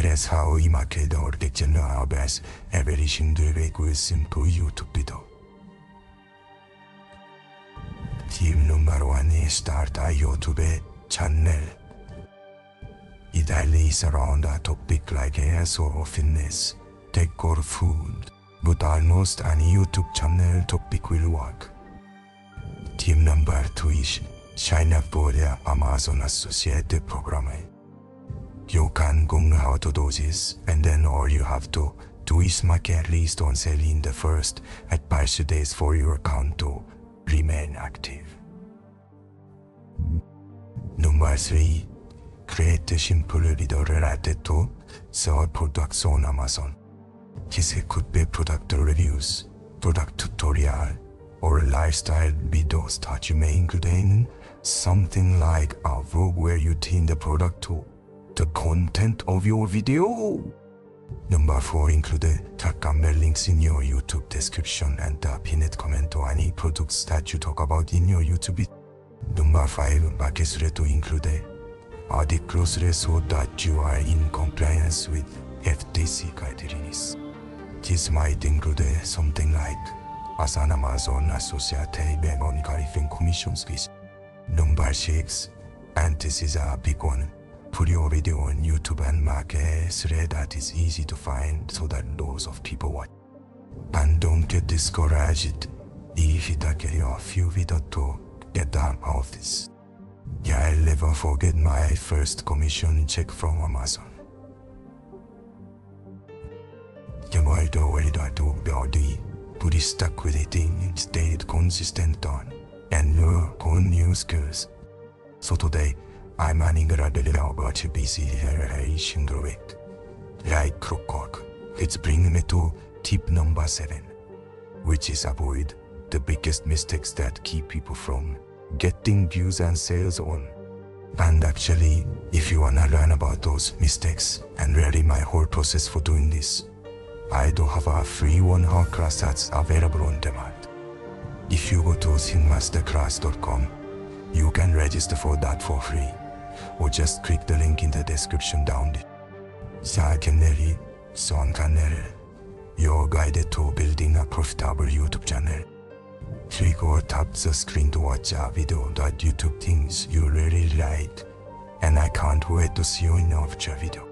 is how I market or the arbes everything the requisite to YouTube video. Team number 1 is start a YouTube channel. It is around a topic like health or fitness, tech or food, but almost any YouTube channel topic will work. Team number 2 is sign up for the Amazon Associated program. You can go how to do this, and then all you have to do is make at least on sale in the first at 5 days for your account to remain active. Number 3. Create a simple video related to sell products on Amazon. This could be product reviews, product tutorial, or lifestyle videos that you may include in something like a vlog where you tune the product to the content of your video. Number 4. Include tag links in your YouTube description and the pinned comment to any products that you talk about in your YouTube video. Number 5. Make sure to include add closely so that you are in compliance with FTC guidelines. This might include something like as an Amazon Associated on California Commissions fees. Number 6. And this is a big one. Put your video on YouTube and make a thread that is easy to find so that loads of people watch. And don't get discouraged if it takes you a few videos to get done of this. Yeah, I'll never forget my first commission check from Amazon. You might already do the but you stuck with it and stayed consistent on and learn on new skills. So today, I'm running a little about a busy generation through it. Like clockwork, it's bringing me to tip number 7, which is avoid the biggest mistakes that keep people from getting views and sales on. And actually, if you wanna learn about those mistakes and really my whole process for doing this, I do have a free 1-hour class that's available on demand. If you go to thinkmasterclass.com, you can register for that for free, or just click the link in the description down there. Sean Cannell, your guide to building a profitable YouTube channel. Click or tap the screen to watch a video that YouTube thinks you really like, and I can't wait to see you in our future video.